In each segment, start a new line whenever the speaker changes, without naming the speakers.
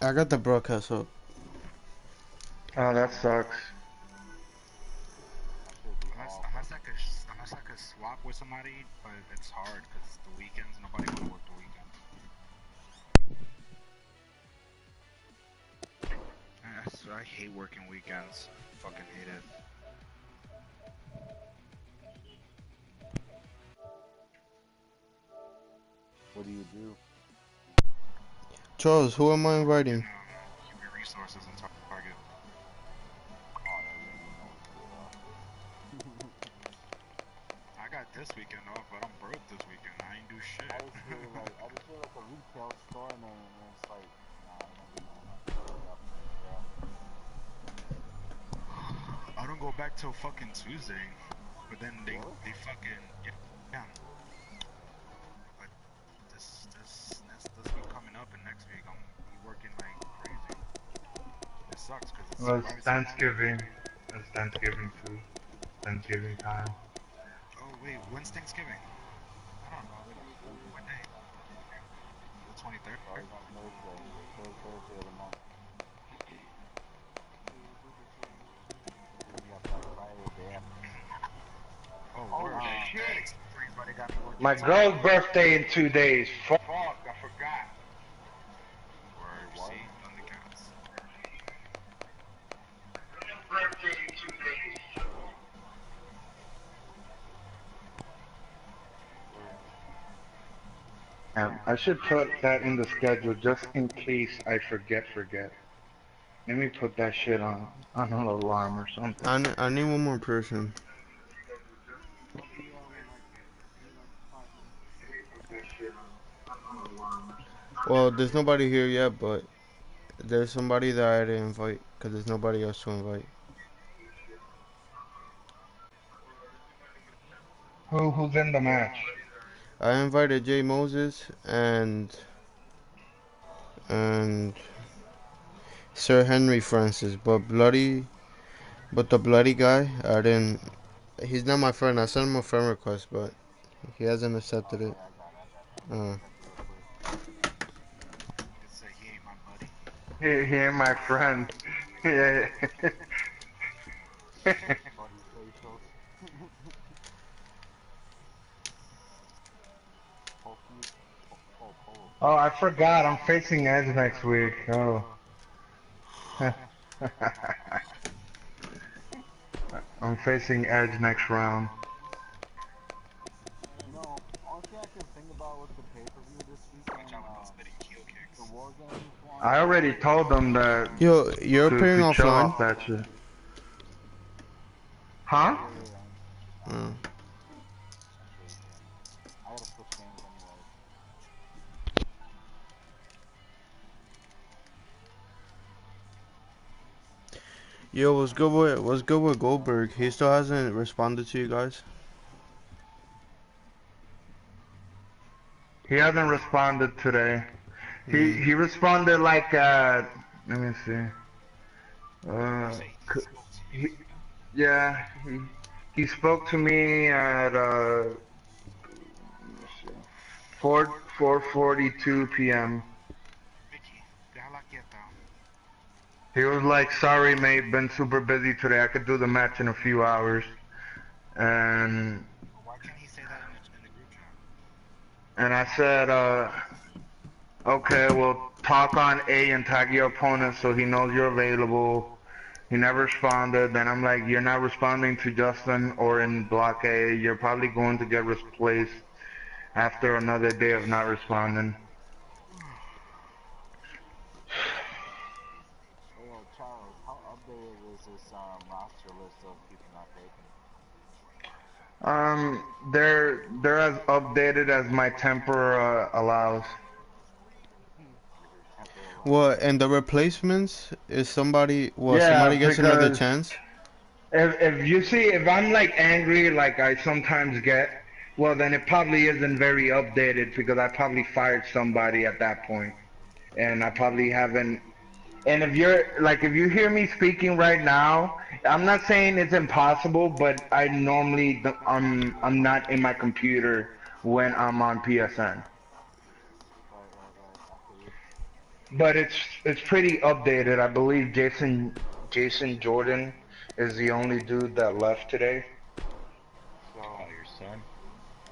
I got the broadcast up.
Oh, that sucks.
Unless I could swap with somebody, but it's hard because the weekends nobody want to work the weekend. I hate working weekends. Fucking hate it.
What do you do?
Charles, who am I inviting?
Human resources and target.
Oh, yeah, you ain't know what to do,
I got this weekend off, but I'm broke this weekend. I ain't do shit.
I just hear like a retail store name, and it's like, nah, I don't be knowing that.
I don't go back till fucking Tuesday, but then they fucking yeah. But this week coming up and next week I'm working like crazy. It sucks because it's
Well, it's Thanksgiving. It's Thanksgiving too. Thanksgiving time.
Oh wait, when's Thanksgiving? I don't know. What day? The 23rd.
Starts on Thursday. Third Thursday of the month. You got Black Friday day after.
Oh
shit!
Everybody got me working.
My girl's birthday in 2 days. Fuck, I forgot.
Word, see, Thundercats.
Birthday in 2 days. I should put that in the schedule just in case I forget. Let me put that shit on an alarm or something.
I need one more person. Well, there's nobody here yet, but there's somebody that I didn't invite because there's nobody else to invite.
Who's in the match?
I invited Jay Moses and Sir Henry Francis, but the bloody guy, I didn't. He's not my friend. I sent him a friend request, but he hasn't accepted it.
Okay, I got it. Accept it real quick.
It's he ain't my buddy.
He ain't my friend. Yeah.
Buddy facials.
Oh, I forgot. I'm facing Edge next week. Oh. I'm facing Edge next round.
You know, only thing I can think about with the pay-per-view this weekend, the War Games one.
I already told them that
Yo, you're appearing
to chill
offline.
off that shit. Huh?
Mm.
I gotta switch games anyway.
Yo, what's good with Goldberg? He still hasn't responded to you guys.
He hasn't responded today. He responded like let me see. Yeah, he spoke to me at 4:42 p.m. He was like, "Sorry, mate, been super busy today. I could do the match in a few hours." And
Why can't he say that in the group chat?
and I said, "Okay, we'll talk on A and tag your opponent so he knows you're available." He never responded. Then I'm like, "You're not responding to Justin or in Block A. You're probably going to get replaced after another day of not responding."
Hey, Charles, how updated is this roster list of people not taken?
They're as updated as my temper allows.
What, and the replacements is somebody? Well,
Yeah,
somebody gets another
because
chance.
if you see, if I'm like angry, like I sometimes get, well, then it probably isn't very updated because I probably fired somebody at that point, and I probably haven't. And if you hear me speaking right now, I'm not saying it's impossible, but I'm not in my computer when I'm on PSN.
Right. I feel you.
but it's pretty updated. I believe Jason Jordan is the only dude that left today. So
Oh, your son?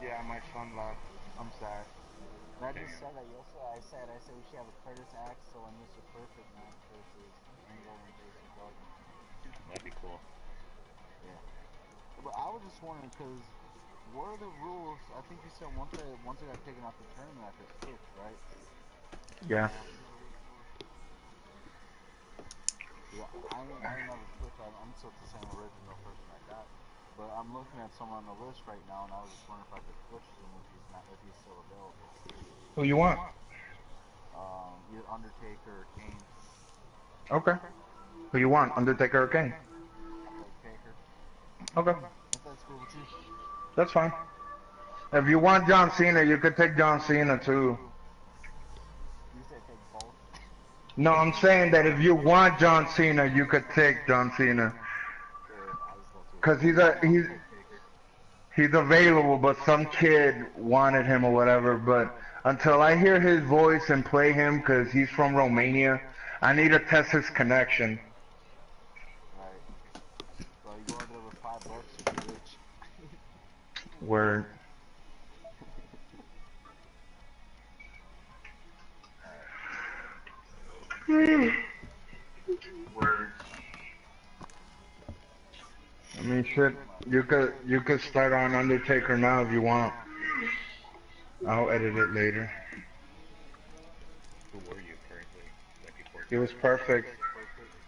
yeah, my son left. I'm sad.
And I just said that yesterday. I said we should have a Curtis Axel and Mr. Perfect match versus Angle and Jason Jordan.
That'd be cool.
Yeah. But I was just wondering because what are the rules? I think you said once they got taken off the tournament, I could switch, right?
Yeah.
Yeah, I ain't never switched. I'm still the same original person I got. But I'm looking at someone on the list right now, and I was just wondering if I could switch to him if he's still available.
Who you want?
Either Undertaker or Kane.
Okay. Who you want? Undertaker or Kane?
I like Taker.
Okay.
If that's cool with you.
That's fine. If you want John Cena, you could take John Cena too.
You said take both.
No, I'm saying that if you want John Cena, you could take John Cena.
I just love to.
Cause he's available, but some kid wanted him or whatever. But until I hear his voice and play him, cause he's from Romania, I need to test his connection.
Right. So you go over there with $5, you'll be rich.
Word. Word. I mean, shit. You could start on Undertaker now if you want. I'll edit it later.
Who were you currently? Like before
It was
John?
perfect.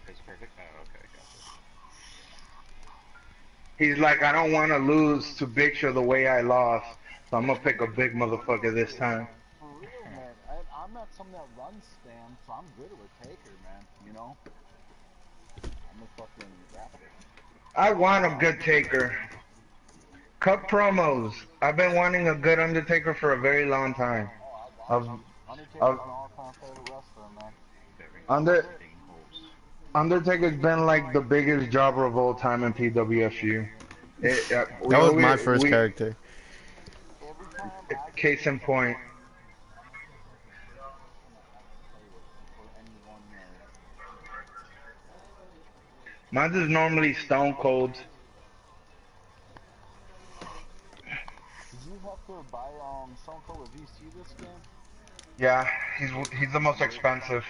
It's perfect? Oh, okay, gotcha.
He's like, I don't want to lose to Big Show the way I lost, so I'm gonna pick a big motherfucker this time.
For real, man. I'm not someone that runs spam, so I'm good with Taker, man. You know? I'm a fucking rapper.
I want a good Taker. Cut promos. I've been wanting a good Undertaker for a very long time.
Oh, I got
Of
you. Undertaker's
of
an all-time favorite wrestler, man.
Very
Under
fitting host.
Undertaker's been like the biggest jobber of all time in PWFU.
That
We
was my
always
first
we
character.
Every time I get
case
into
in
something
point.
like, I'm not the type of person that I can play with for any one
Mine's is normally Stone Cold.
Did you have to buy Stone Cold with VC this game?
Yeah, he's the most expensive.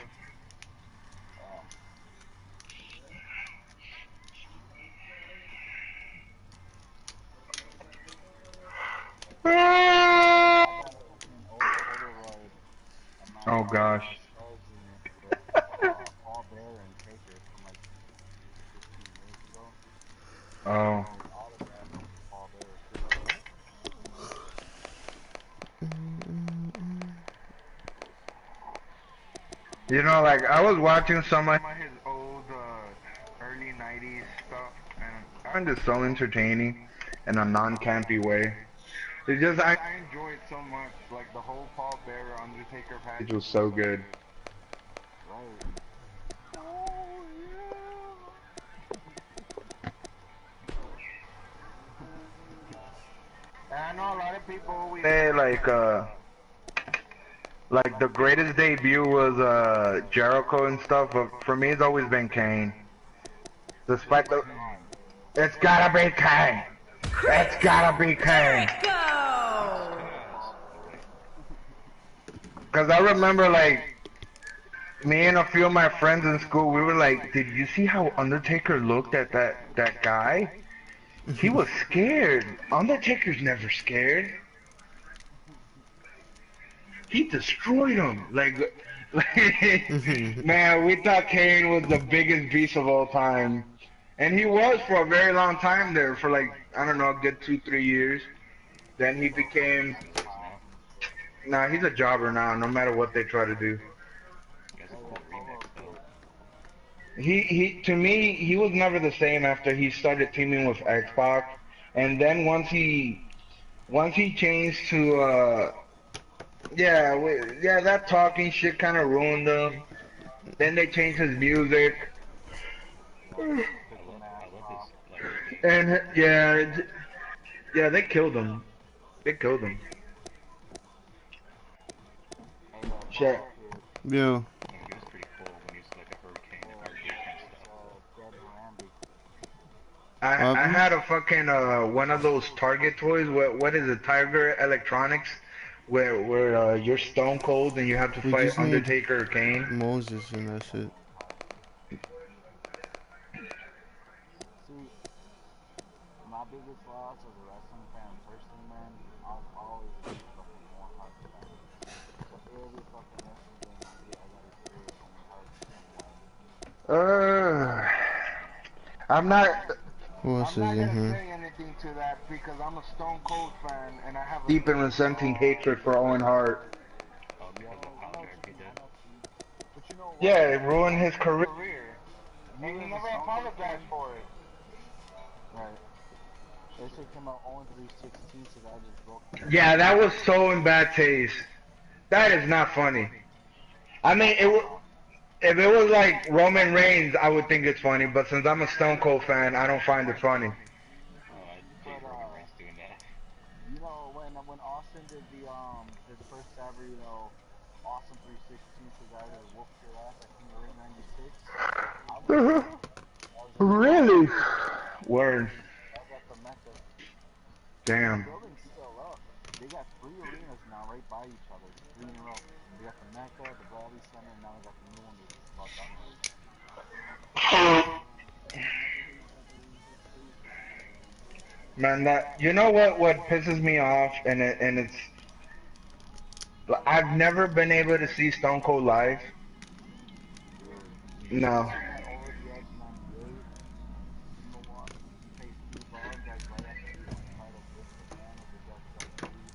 Oh. I got a fucking old Polaroid of my
Oh gosh.
nostalgia with Paul Bear and Taker from like 15 years ago. I
Oh.
got his autograph from Paul Bear too.
You know, like I was watching some of his old early '90s stuff, and I find it so entertaining in a non-campy way. It just I enjoy it so much. Like the whole Paul Bearer Undertaker package was so good.
Right.
And I know a lot of people always say like the greatest debut was Jericho and stuff, but for me it's always been Kane. Despite the it's gotta be Kane. It's gotta be Kane. Cause I remember like me and a few of my friends in school, we were like, did you see how Undertaker looked at that guy? He was scared. Undertaker's never scared. He destroyed him. Man, we thought Kane was the biggest beast of all time. And he was for a very long time there, for like, I don't know, a good 2-3 years. Then he became, nah, he's a jobber now, no matter what they try to do.
That's a cool remix, though.
To me, he was never the same after he started teaming with Xbox. And then once he changed to, yeah, that talking shit kind of ruined him. Then they changed his music.
I love his, like,
And yeah, they killed him. They killed him.
Hey,
Shit.
Pwfu kid.
Yeah.
I
Hobby?
had a fucking one of those Target toys. What is it? Tiger Electronics, where you're Stone Cold and you have to
We
fight
just need
Undertaker or Kane.
Moses and that's it.
See, my biggest loss as a wrestling fan, personally, man, I've always been a fucking Owen Hart fan. So every fucking wrestling game I gotta hear Owen Hart fucking whine.
Uh, I'm not.
Who else
I'm
is
not
in
gonna
here?
say anything to that because I'm a Stone Cold fan and I have a deep and resenting hatred for Owen Hart.
Oh, because of how dirty he
I
did.
know, see. But you know what?
Yeah, it ruined his career.
You
And he
as a
never
Stone Cold
apologized
fan,
for it.
right? They should come out 0-3-16, so I just broke the
Yeah,
streak.
that was so in bad taste. That is not funny. I mean, if it was like Roman Reigns, I would think it's funny. But since I'm a Stone Cold fan, I don't find it funny.
Oh, I hate
But
Roman Reigns doing that.
you know when Austin did the his first ever Austin 316 says I would whoop your ass at King of Ring '96. I was there. I was at the Mecca.
Really? Word.
I was at the Mecca. And the
Damn.
building's still up. They got 3 arenas now right by each other, 3 in a row. They got the Mecca, the Bradley Center, and now they got the new one they're just about done with.
Man, that you know what pisses me off, and it's I've never been able to see Stone Cold live.
Really. You ever
No.
seen that Over the Edge '98 in Milwaukee? He faced Steve Buggs like right after he won the title against McMahon with the WWE.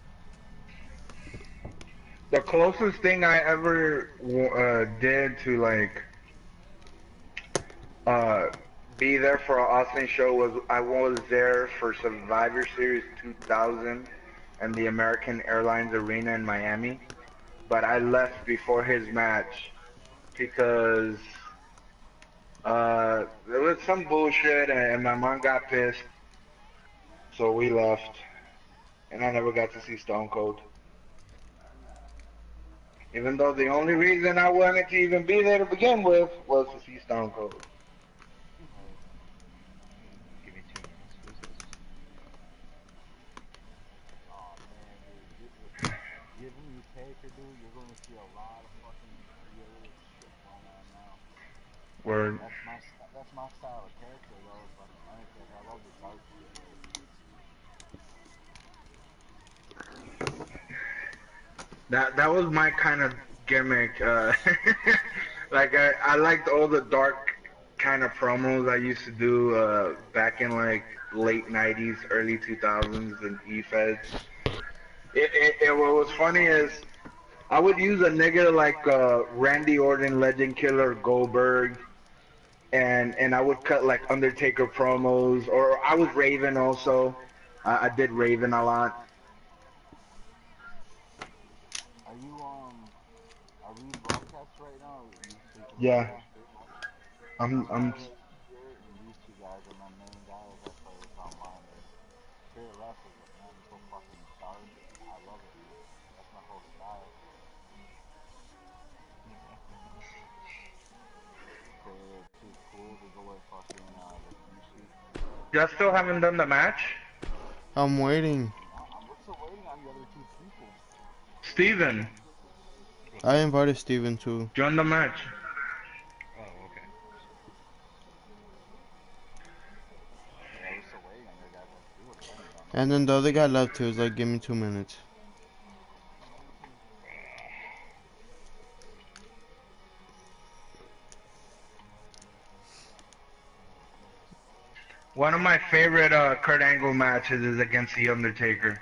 The closest thing I ever did to like uh be there for an Austin show was I was there for Survivor Series 2000 and the American Airlines Arena in Miami, but I left before his match because there was some bullshit and my mom got pissed, so we left, and I never got to see Stone Cold. Even though the only reason I wanted to even be there to begin with was to see Stone Cold.
Right.
Give me 2 minutes. Who's this?
Oh man, dude. Given you take her, dude, you're going to see a lot of fucking creative shit going on now.
Word.
That's my style of character though. It's like honestly, like I love the dark shit.
That was my kind of gimmick. Like I liked all the dark kind of promos I used to do back in like late '90s, early 2000s, and E-Feds. What was funny is I would use a nigga like Randy Orton, Legend Killer, Goldberg, and I would cut like Undertaker promos, or I was Raven also. I did Raven a lot.
Are you are we broadcast right now? So you can
Yeah,
broadcast pretty much. This guy
I'm
right here and these 2 guys are my main guys I play with online. They're straight wrestlers, but man, they're so fucking dark. I love it, man. That's my whole style. They're too cool to go with fucking Rikishi.
just still haven't done the match.
I'm waiting.
I'm still waiting on the other 2 people.
Steven,
What's
I
up?
invited Steven too.
join the match.
Oh, okay.
Yeah, we're still waiting on your guys. We would have been done it.
And then the other guy left too. He was like, give me 2 minutes.
One of my favorite Kurt Angle matches is against The Undertaker.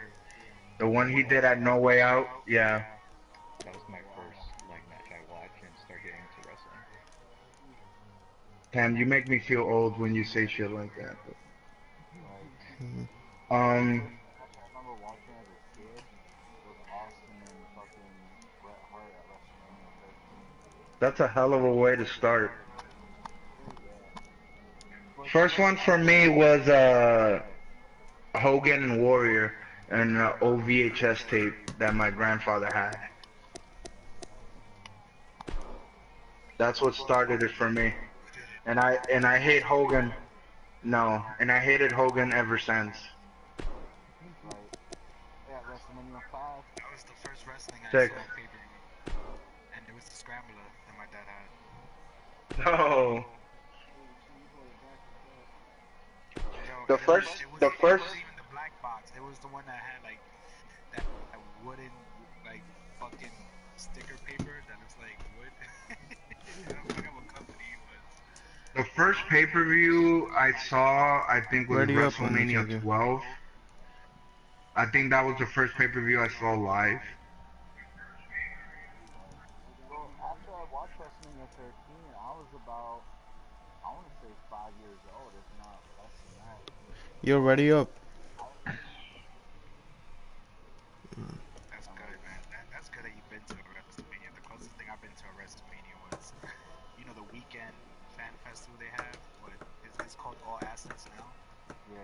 The one he did at No Way Out. Yeah.
That was my first like match I watched and started getting into wrestling.
Damn, you make me feel old when you say shit like that.
Right. The
Um,
first match I remember watching as a kid was Austin and fucking Bret Hart at WrestleMania 13.
that's a hell of a way to start.
Yeah. But
First one for me was Hogan and Warrior, and old VHS tape that my grandfather had. That's what started it for me. And I hate Hogan No, and I hated Hogan ever since.
Right. Yeah, WrestleMania 5.
That was the first wrestling I
6.
saw on pay-per-view, and it was the Scrambler that my dad had.
No.
Yo,
The
and
first,
it
the
wasn't
first,
even the black box. It was the one that had like that wooden like fucking sticker paper that looks like wood. I forgot what company it was.
the first pay-per-view I saw, I think was
Ready up,
WrestleMania
Undertaker.
12. I think that was the first pay-per-view I saw live.
Well, after I watched WrestleMania 13, I was about, I want to say 5 years old, if not less than that.
Yo, ready up.
That's good, man. That's good that you've been to a WrestleMania. The closest thing I've been to a WrestleMania was, the weekend fan festival they have. What it's called All Assets now.
Yeah.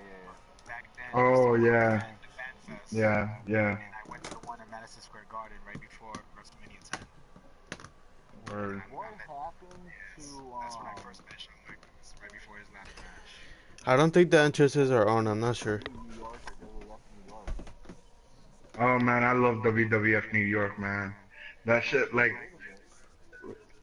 Back then, it was the
Oh yeah,
the fan fest.
yeah.
And I went to the one in Madison Square Garden right before WrestleMania 10.
Word.
What happened
Yes,
to,
that's when I first met Shawn Michaels, right before his last match.
I don't think the entrances are on. I'm not sure.
New York or WWF New York?
Oh man, I love WWF New York, man. That shit, like,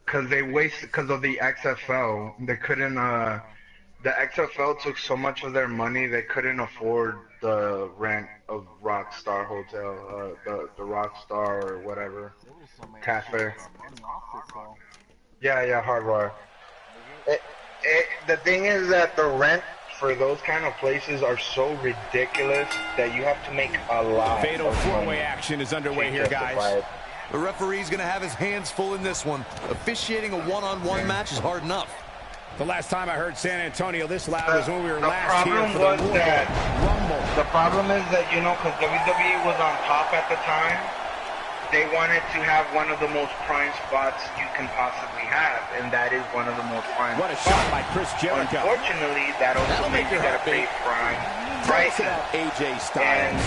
cause they wasted, cause of the XFL, they couldn't, the XFL took so much of their money, they couldn't afford the rent of Rockstar Hotel, the Rockstar or whatever,
There was so many
cafe.
money off this though.
Yeah, Hard Rock. The thing is that the rent for those kind of places are so ridiculous that you have to make a lot.
Fatal
of
four-way
money
action is underway
to
here,
justify
guys.
it.
The referee's going to have his hands full in this one. Officiating a one-on-one match is hard enough.
The last time I heard San Antonio this loud was when we were
The
last here
problem
for
was
the Royal
that
Rumble.
the problem is that because WWE was on top at the time, they wanted to have one of the most prime spots you can possibly have, and that is one of the most prime
What a
spots.
shot by Chris Jericho.
Unfortunately, that also means you gotta pay prime prices.
About AJ Styles.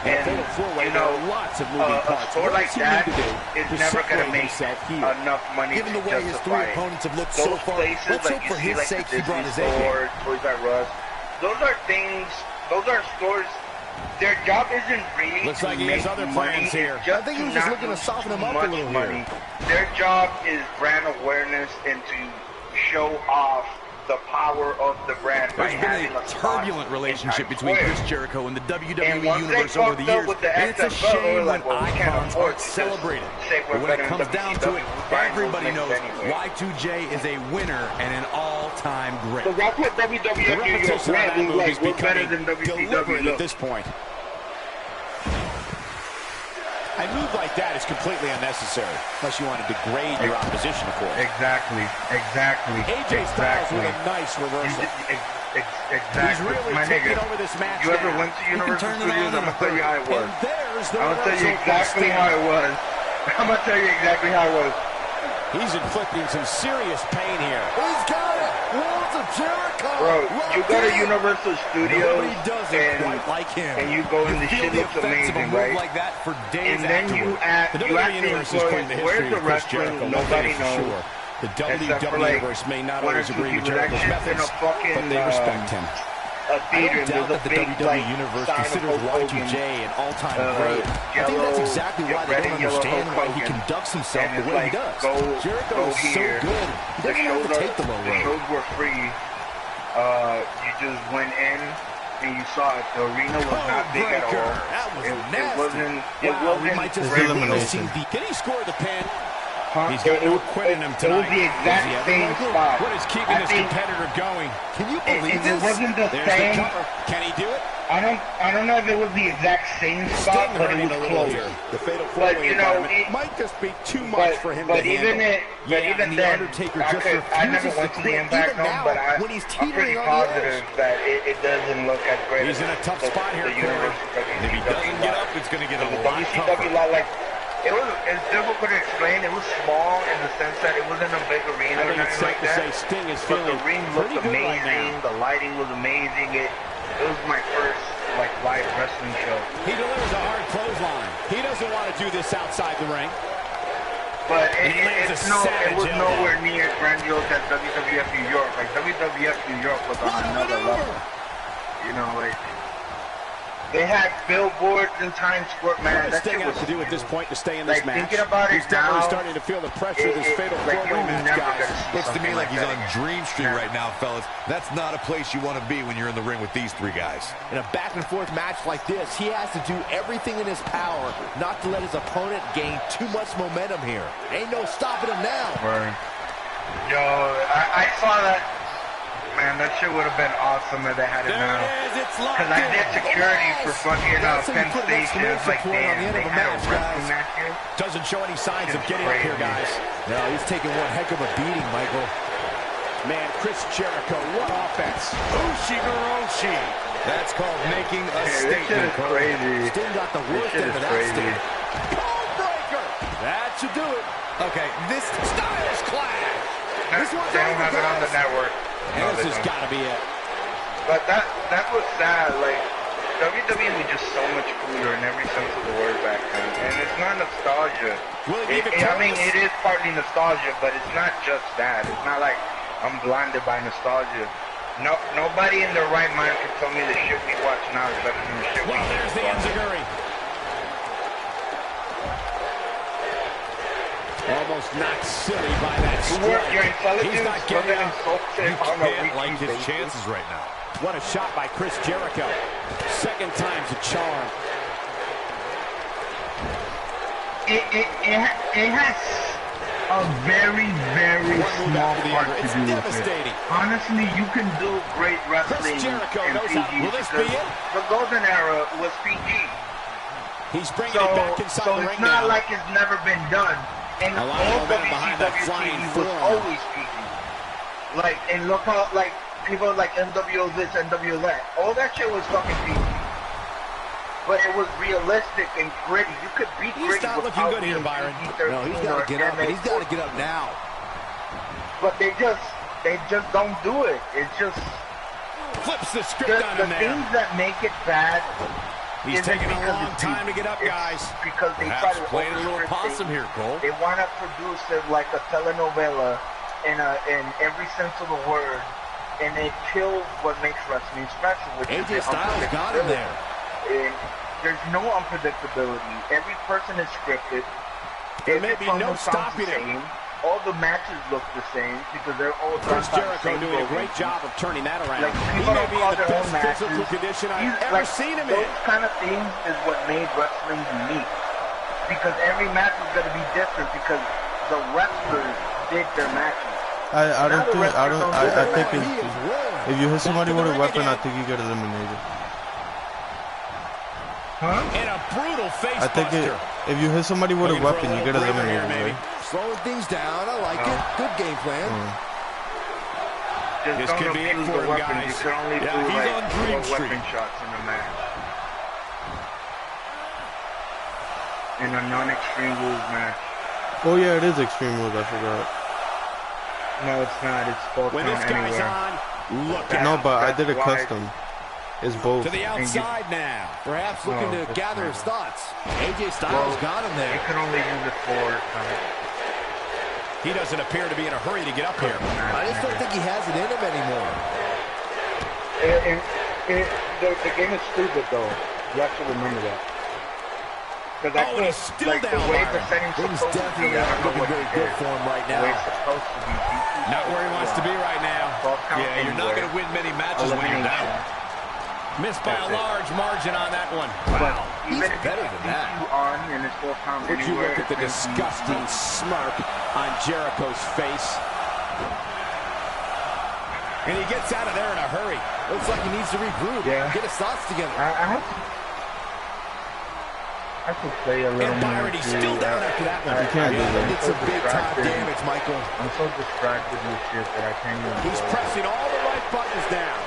And
Fatal four-way, there are lots of moving
a
parts.
store
What
like
does he
that
need to do
is
to
never gonna
separate
make
himself here?
enough money
Given
to
the way his three
justify it.
opponents have looked
Those
so far,
places,
let's
like
hope
you
for
see,
his
like
sake
the
he brought
Disney
his A game.
store, Toys R Us, those are things, those are stores, their job isn't really
Looks
to
like he
make
has other
money,
plans here.
it's just
I think he
to
was just
not
looking to
lose
soften him
too
up a
much
little
money.
here.
Their job is brand awareness and to show off the power of the brand by
There's been
having
a
a spot
turbulent
in
relationship
Times
between
Square.
Chris Jericho and the
And
WWE
once they
Universe over the
fucked up
years,
with the
and it's a
XFL, they were
shame when
like, well, we can't
icons
afford
aren't
to just
celebrated.
say we're
But when it
better
comes
than
down to
WCW,
it,
we're buying those
everybody
niggas
knows
anyway.
Y2J is a winner and an all-time great.
So that's what WWF
The
New York
repetition of
Red
that
was
move
like.
is
We're better
becoming
than WCW.
deliberate at
Look.
this point. A move like that is completely unnecessary, unless you want to degrade your opposition, of course.
Exactly.
AJ Styles with a nice reversal.
Exactly.
He's really
My
taking
nigga,
over this match
you ever
now.
went to Universal
turn it
Studios?
on
I'm
in a
gonna tell you how it was.
And there's the
I'm gonna tell you
reversal
exactly
from
how
Sting.
it was. I'm gonna tell you exactly how it was.
He's inflicting some serious pain here.
He's got it! Walls of Jericho!
Bro, you go to
Locked in.
Universal Studios
Nobody does it
and,
quite like him.
and you go and the
feel
shit
the
looks
effects of a
amazing,
move
right?
like that for days
And then you
afterward.
The
ask
WWE
the
Universe is quite
employees,
the
where's
history
the
of Chris
wrestling?
Jericho.
Nobody
For
knows.
sure. The
Except for
WWE
like
Universe may not
one or
always
two
agree with
people that
Jericho's
shit's in
methods,
a fucking
but they respect him.
a
I
theater.
don't doubt
There's a
that the
big
WWE
like
Universe
sign of
considers
Hulk Hogan.
Y2J an all-time great. I think
Yellow,
that's exactly why they
red
don't
and yellow
understand
Hulk
why he
Hogan.
conducts himself
And
the
it's
way
like,
he does.
go
Jericho is so
here.
good. He doesn't have to take the low
The
road.
shows were free. You just went in and you saw it. The arena was not big at
Breaker.
all.
That was
It
nasty.
wasn't. It
Wow, we
wasn't.
might just
It's
be
elimination.
witnessing the
Can he score the pin?
Huh?
He's got no quitting him
It
tonight.
was the exact
Does he have
same
the logo?
spot.
What is keeping
I
this
think
competitor going?
Can you
It
believe this?
wasn't the
There's
same.
the cover. Can he do it?
I don't know if it was the exact same spot,
Sting
but it
hurting
was
a little
close.
here. The fatal
But
four-way
you know,
environment might just be too much for him to
but even
handle.
even
and the
then,
Undertaker
I
just
never
refuses
went
to
to the
quit.
Impact
Even
Zone,
now,
but
when he's
I'm pretty
teetering on the
positive that it doesn't look as great.
He's
as
in a tough
the,
spot here,
the
Corey.
Universal
And if he
WCW
doesn't get
lot.
up, it's going to get a
The
lot tougher.
WCW lot, like it's difficult to explain. It was small in the sense that it wasn't a big arena
I
or
think it's
nothing
safe
like
to
that.
say Sting is
But the
feeling
ring looked
pretty good right
amazing.
now.
The lighting was amazing. It was my first like live wrestling show.
He delivers a hard clothesline. He doesn't want to do this outside the ring.
But
And he lands a
it was
savage
nowhere near as grandiose as WWF New York. Like WWF New York was on another level. You know, like they had billboards in Times Square. Man,
What does
that
Sting
shit
have
was
to do at this point to stay in this
like,
match?
thinking about it
He's definitely
now,
starting to feel the pressure of this fatal
like,
four-way
you're
match,
never
guys.
gonna see
Looks to me
something
like he's
that
on
again.
Dream Street
Yeah.
right now, fellas. That's not a place you want to be when you're in the ring with these three guys.
In a back-and-forth match like this, he has to do everything in his power not to let his opponent gain too much momentum here. Ain't no stopping him now.
Word. Yo, I saw that. Man, that shit would have been awesome if they had it now.
It's locked
Because I
in.
did security for fucking
That's how you
Penn
put an
Station. It was like,
exclamation point on the
damn,
end of
they
a
had a
match,
wrestling
guys.
match here.
Doesn't show any signs of
It's
getting up here,
crazy.
guys.
No, he's taking one heck of a beating, Michael.
Man, Chris Jericho, what offense.
Ushi-Hiroshi. That's called making a
This shit
statement,
is
Cole.
crazy.
Sting got the
This
worst
shit
end
is
of that
crazy.
stick.
Breaker. That should do it.
Okay, this
Styles clash.
They don't have it on the network.
And
No,
this
they
has
don't.
got to be it.
But that was sad. Like, WWE was just so much cooler in every sense of the word back then. And it's not nostalgia.
Will he be
I mean,
victorious?
it is partly nostalgia, but it's not just that. It's not like I'm blinded by nostalgia. No, nobody in their right mind can tell me the shit we watch now is better than the shit we
Well,
watch.
there's the Enziguri. Almost knocked silly by that strike.
Your
He's
intelligence
not getting
doesn't
up.
insult
You
him on a
can't like
weekly
his
basis.
chances right now.
What a shot by Chris Jericho. Second time's a charm.
It has a very, very
One move
small
after the
part
other.
to
It's
do with it.
devastating.
Honestly, you can do great wrestling
Chris Jericho
in
knows
PG.
how. Will this be
because
it?
The golden era was PG.
He's bringing it back inside
So
the
it's
ring
not
now.
like it's never been done. And
A lot of
all
momentum behind that
WCW
flying
TV was
forearm.
always PG. Like, and look how, like, people like NWO this, NWO that. All that shit was fucking PG. But it was realistic and gritty. You could beat
He's
gritty
not looking
without
good here,
being
Byron.
PG-13
No, he's got
or
to get up. And he's got to
MA-14.
get up now.
But they just don't do it. It's just
Flips the script on
the
him there.
things that make it bad.
He's
isn't
taking a
because
long
it's
time to
PG.
get up,
It's
guys.
because they try
Perhaps
to
playing a little
overscript
possum
things.
here, Cole.
They want to produce it like a telenovela in every sense of the word, and it kills what makes wrestling special, which is
AJ
the
Styles got him there.
And there's no unpredictability. Every person is scripted.
There
Every
may be
promo
no
sounds
stopping
the
him.
same. All the matches look the same because they're all
Chris
done by the
Jericho
same
doing a great
program.
job of turning that around.
Like,
He
people
may
don't
be
call
in the
their
best
own matches.
physical condition I've
He's-
ever
like,
seen him
those
in.
kind of things is what made wrestling unique. Because every match is going to be different because the wrestlers did their matches.
I
Now the wrestlers don't do
I
their
think
matches.
He is rolling.
if you hit somebody
to the
with a
ring
weapon, I
again.
think you get eliminated.
Huh?
And a brutal face
I think
buster.
if you hit somebody with a
Looking for
weapon, you
little
get
bravery here,
eliminated,
maybe.
right?
Slowing things down. I like it. Good game plan.
Just
This
don't
could be it
abuse
for
the
him,
weapons.
guys.
You can only
Yeah,
do
he's
like
on Dream
4 weapon
Street.
shots in a match. In a non-extreme rules match.
Oh yeah, it is Extreme Rules. I forgot.
No, it's not. It's full
When
count
this guy's
anywhere.
on, look at
No,
him.
but I did it
That's why-
custom. It's both.
To the outside now.
Perhaps looking
No,
to
that's
gather
not.
his thoughts. AJ Styles got him
You
there.
can only use it 4 times.
He doesn't appear to be in a hurry to get up here.
I just don't think he has it in him anymore.
The game is stupid though. You have to remember that. Because I
Oh, and
feel
he's still
like
down,
the way
Byron.
the setting's
Things
supposed to be,
definitely
I
aren't
don't know
looking
what
very
he
good
did.
for him right
The way
now.
it's supposed to be.
Not where he wants to be right now.
Yeah, you're not going to win many matches when you're down.
Missed by a large margin on that one.
But
He's
even if
better
you
than that.
DQ on and it's 4 count
Would you
anywhere,
look at the
it's gonna be-
disgusting smirk on Jericho's face? And he gets out of there in a hurry.
Looks like he needs to regroup.
Yeah.
Get his thoughts together.
I could play a little
And
more.
Byron, he's
too.
still down after that one.
You can't do
Yeah,
that.
did some big time
distracted.
damage, Michael.
I'm so distracted with shit that I can't even.
He's pressing all the right buttons down.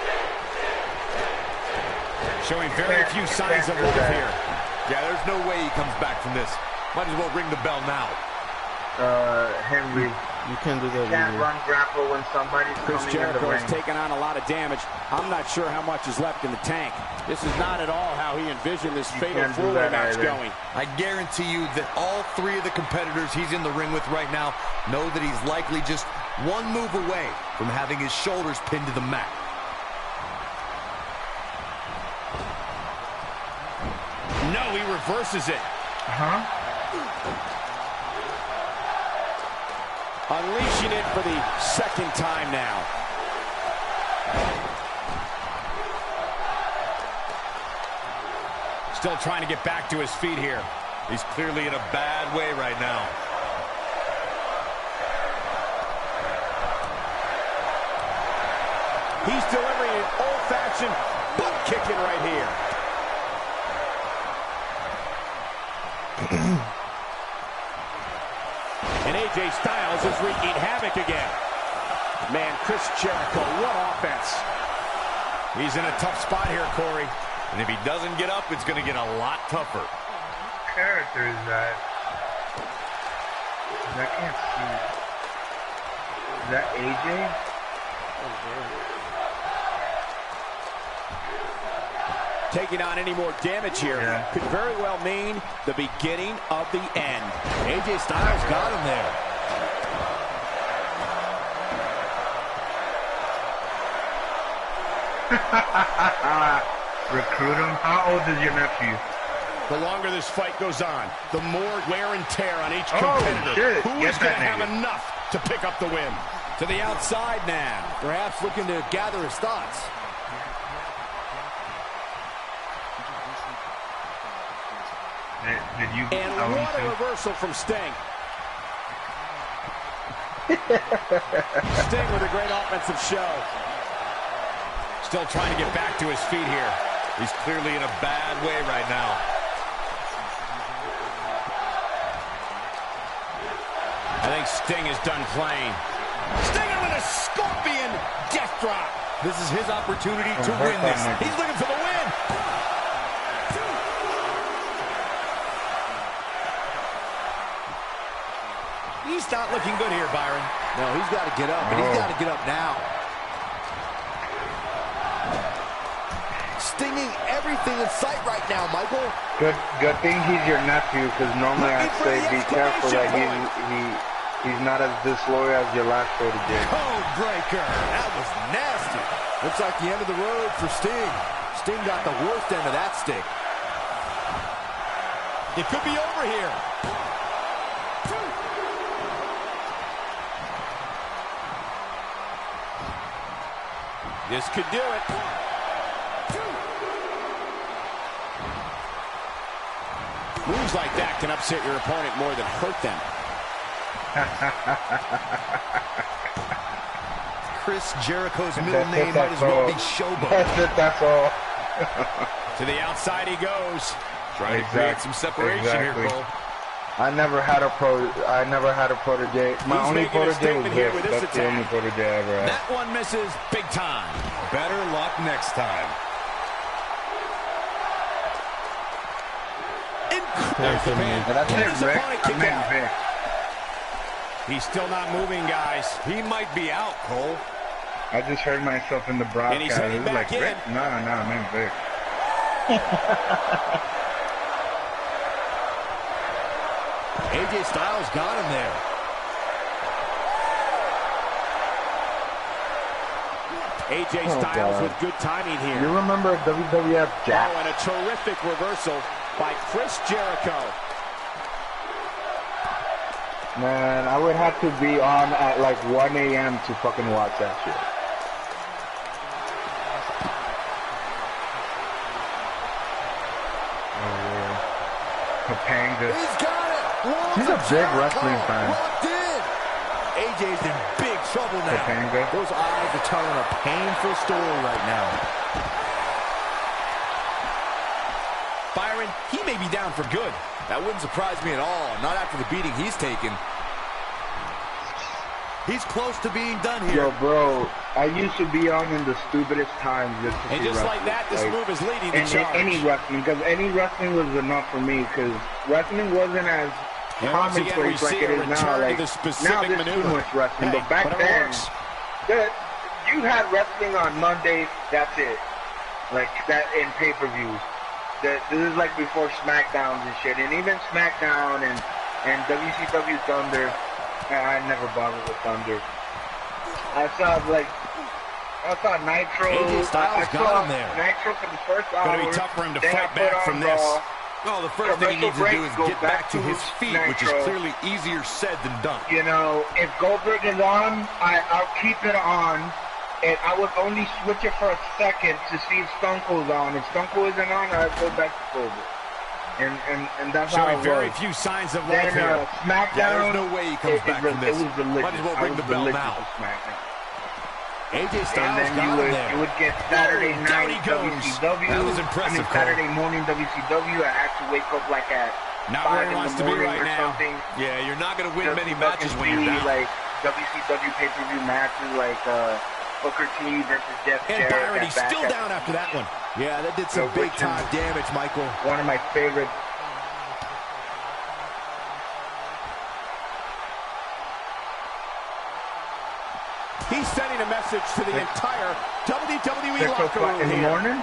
Showing very few signs of life here.
Yeah, there's no way he comes back from this. Might as well ring the bell now.
Henry.
You can't do that
Can't
either.
run grapple when somebody's
Chris
coming in the
Jericho
ring.
has taken on a lot of damage. I'm not sure how much is left in the tank. This is not at all how he envisioned this fatal
can't do
four-way
that
match
either.
going.
I guarantee you that all three of the competitors he's in the ring with right now know that he's likely just one move away from having his shoulders pinned to the mat.
No, he reverses it. Unleashing it for the second time now. Still trying to get back to his feet here.
He's clearly in a bad way right now.
He's delivering an old-fashioned butt kicking right here. And AJ Styles is wreaking havoc again. Man, Chris Jericho, what offense.
He's in a tough spot here, Corey. And if he doesn't get up, it's going to get a lot tougher.
What character is that? I can't see. Is that AJ?
Taking on any more damage here could very well mean the beginning of the end.
AJ Styles got him there.
Recruit him? How old is your nephew?
The longer this fight goes on, the more wear and tear on each
Oh,
competitor.
shit.
Who
Get
is going to
that
have
nigga.
enough to pick up the win? To the outside now.
Perhaps looking to gather his thoughts.
Did you
And
tell him
what a
to?
reversal from Sting. Sting with a great offensive show. Still trying to get back to his feet here.
He's clearly in a bad way right now.
I think Sting is done playing. Stinger with a scorpion death drop.
This is his opportunity to
hurt
win
that
this.
nigga.
He's looking for the win.
He's not looking good here, Byron.
No, he's got to get up, and he's got to get up now. Stinging everything in sight right now, Michael.
Good thing he's your nephew, because normally I'd say be careful that he's not as disloyal as your last protege.
Code breaker. That was nasty. Looks like the end of the road for Sting. Sting got the worst end of that stick.
It could be over here. This could do it. Moves like that can upset your opponent more than hurt them.
Chris Jericho's middle name might as well be Showboat.
That's all.
To the outside he goes.
Trying to create some separation here, Cole.
I never had a protege. My
He's
only
making a
protege was
statement here
Vic.
with this
That's the
attack.
only protege I ever had.
That one misses big time.
Better luck next time.
Incredible.
And that's
Can
it,
his
Rick.
opponent
I
kick
meant
out?
Vic.
He's still not moving, guys.
He might be out, Cole.
I just heard myself in the broadcast.
And he's heading
It was
back
like,
in.
Rick? No, I meant Vic.
AJ Styles got him there.
AJ Styles
God.
with good timing here.
You remember WWF Jack?
Oh, and a terrific reversal by Chris Jericho.
Man, I would have to be on at like 1 a.m. to fucking watch that shit. Topanga.
He's got it.
He's a big wrestling fan.
Locked in. AJ's in big trouble now.
Topanga.
Those eyes are telling a painful story right now.
Byron, he may be down for good.
That wouldn't surprise me at all. Not after the beating he's taken.
He's close to being done here.
Yo, bro, I used to be on in the stupidest times just to
And
see
just like
wrestling.
that, this move is leading the
And
charge.
any wrestling, because any wrestling was enough for me, because wrestling wasn't as
And once again, we
commonplace like
see
it
a
is now.
return to
Like
the
now,
specific
there's
maneuver.
too much wrestling,
Hey,
but back
whatever
then,
works.
you had wrestling on Mondays. That's it. Like that in pay-per-views. This is like before SmackDowns and shit, and even SmackDown and WCW Thunder. I never bothered with Thunder. I saw Nitro.
AJ Styles
I
got
saw
him there.
Nitro for the first hour.
Gonna be tough for him to
then I
fight
put
back
on
from this.
Raw.
Well, the first thing he needs to do is
Go
get back to his feet, which is
Nitro.
clearly easier said than done.
You know, if Goldberg is on, I'll keep it on. And I would only switch it for a second to see if Stone Cold's on. If Stone Cold isn't on, I'd go back to Goldberg. And that's how
Showing
it
very
was.
few signs of life
Then
here.
SmackDown.
Yeah, there's no way he comes back from this.
It was delicious.
Might as well ring the bell now.
SmackDown.
AJ
And
Styles
then
got him there.
you would get Saturday
Oh, down
night
he goes.
WCW.
That was impressive, Cole.
Saturday morning WCW. I had to wake up like at
Not where
5
he
in
wants
the
to be
morning
right
or
now.
something.
Yeah, you're not going to win
Just
many
to
matches when you're
see,
down.
like WCW pay-per-view matches like Booker T versus Jeff
And
Jarrett.
Byron, he's still down after that one. Yeah, that did some big-time damage, Michael.
One of my favorite.
He's sending a message to the entire WWE locker room
in the
here.
morning.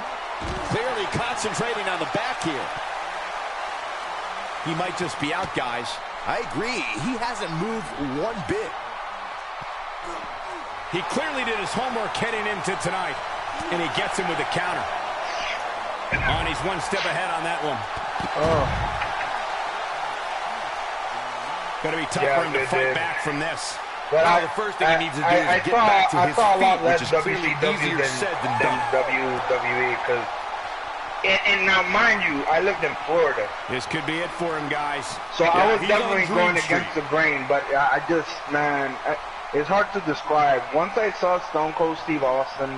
Clearly concentrating on the back here.
He might just be out, guys.
I agree. He hasn't moved one bit.
He clearly did his homework heading into tonight, and he gets him with a counter. Oh, and he's one step ahead on that one.
Oh.
Going to be tough for him to fight back from this.
But
Well, the first thing he needs to do is get back to his
saw a lot
feet,
less
which is clearly
WCW
easier said than done.
WWE because. And now, mind you, I lived in Florida,
This could be it for him, guys.
so I was
he's
definitely
on
going
Green
against the grain. But I just, man, it's hard to describe. Once I saw Stone Cold Steve Austin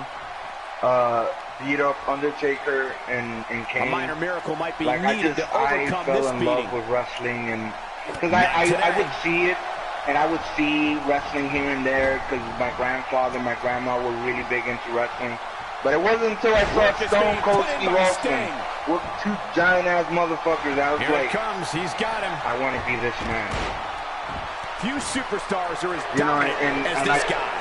beat up Undertaker and Kane,
A minor miracle might be
like
needed to
I
overcome
fell
this
in
beating.
love with wrestling, and because
Not
I
today.
would see it, and I would see wrestling here and there because my grandfather, my grandma were really big into wrestling. But it wasn't until I saw
Rook is
Stone
being
Cold
put in
Steve
by
Austin
Sting.
with two giant-ass motherfuckers, I was
Here
like,
it comes. He's got him.
I want to be this man.
Few superstars are as
You know,
dominant
and
as
I-
this guy.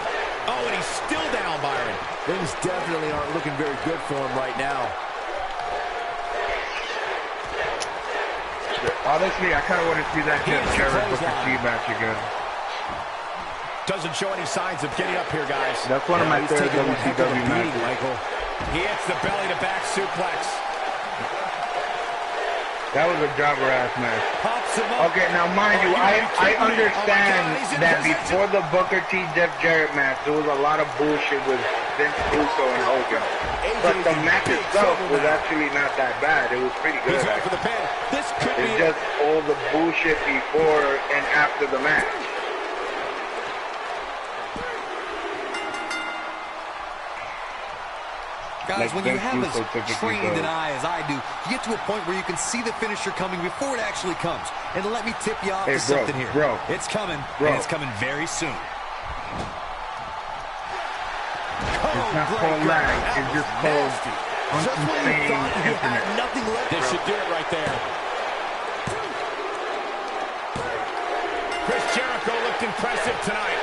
Oh, and he's still down, Byron.
Things definitely aren't looking very good for him right now.
Honestly, I kind of want to see that Jeff
Here's the
Jarrett Booker
clothesline.
T match again.
Doesn't show any signs of getting up here, guys.
That's one of my
He's
favorite
taking one heck of a
WCW
beating,
matches.
Michael.
He hits the belly-to-back suplex.
That was a jobber-ass match.
Pops him up.
Okay, now mind you,
Oh,
I
you gotta keep me.
understand
Oh my God, he's in
that
position.
before the Booker T Jeff Jarrett match, there was a lot of bullshit with Vince Russo and Hogan. But the match
big
itself
trouble
was
now.
actually not that bad. It was pretty good.
He's going for the pin. This could
It's
be
just all the bullshit before and after the match.
Guys,
Like
when you
Vince
have
Russo
as
typically
trained an
does.
eye as I do, you get to a point where you can see the finisher coming before it actually comes. And let me tip you off
Hey,
to
bro,
something here.
bro.
It's coming,
Bro.
and it's coming very soon.
It's not called lag. It's just called
Just when you
insane
thought you had
internet.
nothing left.
This should do it right there. Chris Jericho looked impressive tonight.